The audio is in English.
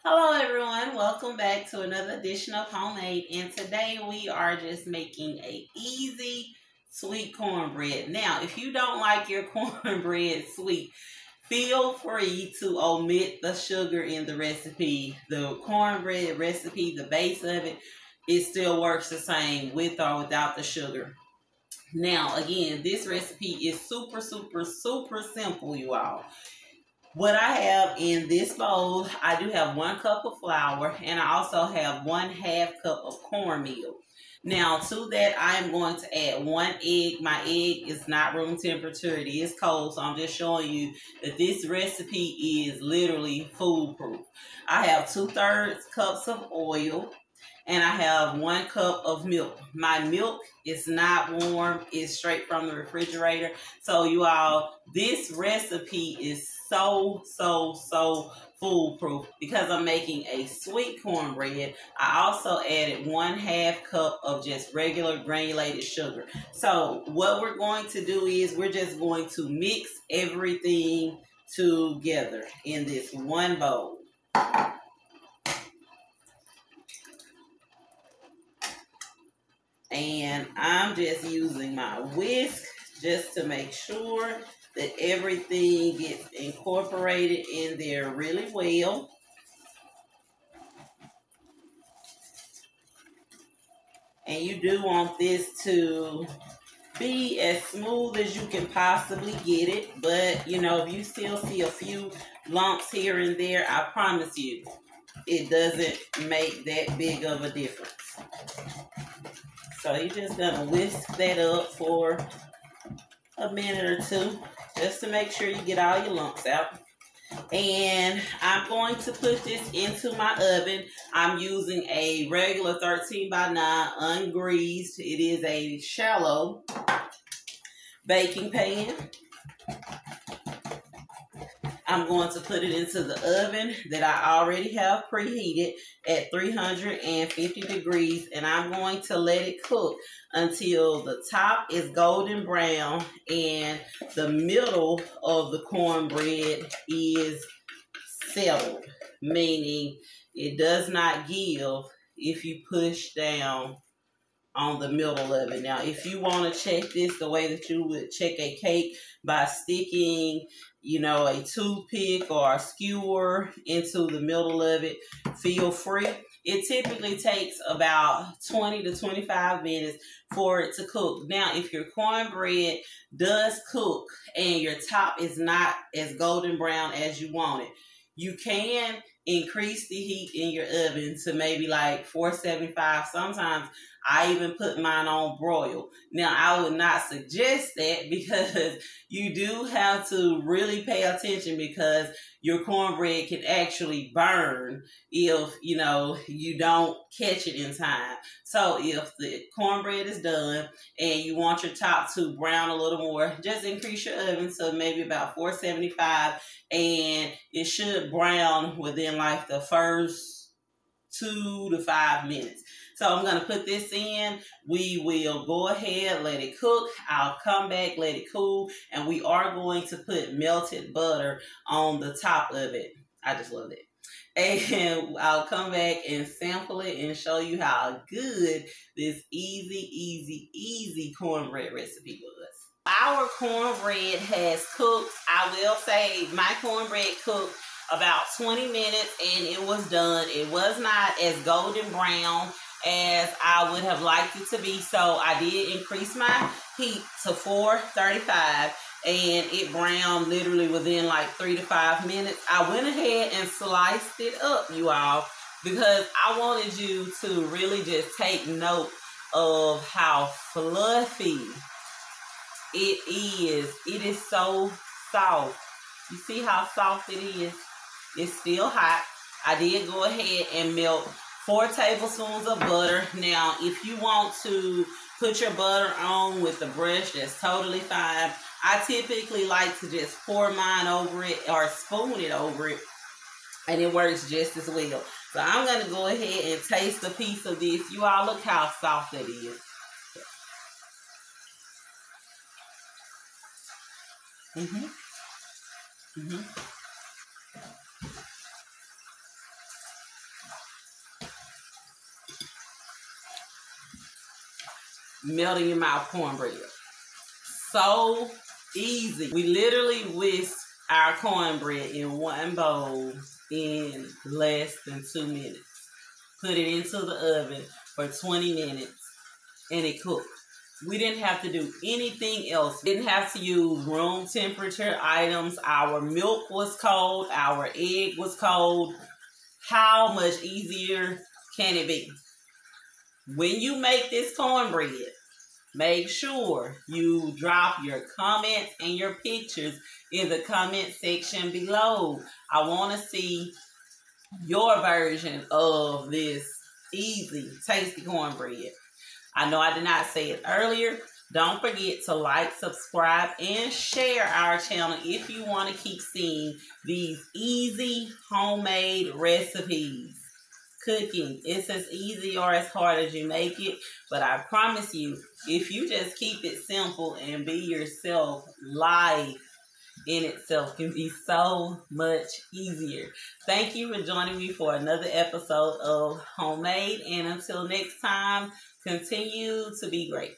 Hello everyone, welcome back to another edition of Homemade, and today we are just making a easy sweet cornbread. Now, if you don't like your cornbread sweet, feel free to omit the sugar in the recipe. The cornbread recipe, the base of it, it still works the same with or without the sugar. Now, again, this recipe is super simple, you all. What I have in this bowl, I do have 1 cup of flour, and I also have 1/2 cup of cornmeal. Now, to that, I am going to add 1 egg. My egg is not room temperature. It is cold, so I'm just showing you that this recipe is literally foolproof. I have 2/3 cups of oil, and I have 1 cup of milk. My milk is not warm, it's straight from the refrigerator. So you all, this recipe is so foolproof because I'm making a sweet cornbread. I also added 1/2 cup of just regular granulated sugar. So what we're going to do is we're just going to mix everything together in this one bowl. And I'm just using my whisk just to make sure that everything gets incorporated in there really well. And you do want this to be as smooth as you can possibly get it. But, you know, if you still see a few lumps here and there, I promise you, it doesn't make that big of a difference. So you're just gonna whisk that up for a minute or two just to make sure you get all your lumps out. And I'm going to put this into my oven. I'm using a regular 13x9 ungreased. It is a shallow baking pan. I'm going to put it into the oven that I already have preheated at 350 degrees, and I'm going to let it cook until the top is golden brown and the middle of the cornbread is settled, meaning it does not give if you push down on the middle of it. Now, if you want to check this the way that you would check a cake by sticking, you know, a toothpick or a skewer into the middle of it, feel free. It typically takes about 20 to 25 minutes for it to cook. Now, if your cornbread does cook and your top is not as golden brown as you want it, you can increase the heat in your oven to maybe like 475. Sometimes I even put mine on broil. Now, I would not suggest that because you do have to really pay attention because your cornbread can actually burn if, you know, you don't catch it in time. So if the cornbread is done and you want your top to brown a little more, just increase your oven to maybe about 475, and it should brown within like the first 2 to 5 minutes. So I'm going to put this in. We will go ahead, let it cook. I'll come back, let it cool. And we are going to put melted butter on the top of it. I just love it. And I'll come back and sample it and show you how good this easy cornbread recipe was. Our cornbread has cooked. I will say my cornbread cooked about 20 minutes and it was done. It was not as golden brown as I would have liked it to be, so I did increase my heat to 435 and it browned literally within like 3 to 5 minutes. I went ahead and sliced it up, you all, because I wanted you to really just take note of how fluffy it is. It is so soft. You see how soft it is? It's still hot. I did go ahead and melt 4 tablespoons of butter. Now, if you want to put your butter on with the brush, that's totally fine. I typically like to just pour mine over it or spoon it over it, and it works just as well. So I'm going to go ahead and taste a piece of this. You all, look how soft it is. Melt in your mouth cornbread. So easy. We literally whisk our cornbread in one bowl in less than 2 minutes. Put it into the oven for 20 minutes and it cooked. We didn't have to do anything else. We didn't have to use room temperature items. Our milk was cold. Our egg was cold. How much easier can it be? When you make this cornbread, make sure you drop your comments and your pictures in the comment section below. I want to see your version of this easy, tasty cornbread. I know I did not say it earlier. Don't forget to like, subscribe, and share our channel if you want to keep seeing these easy homemade recipes. Cooking, it's as easy or as hard as you make it, but I promise you, if you just keep it simple and be yourself, life in itself can be so much easier. Thank you for joining me for another episode of Homemade, and until next time, continue to be great.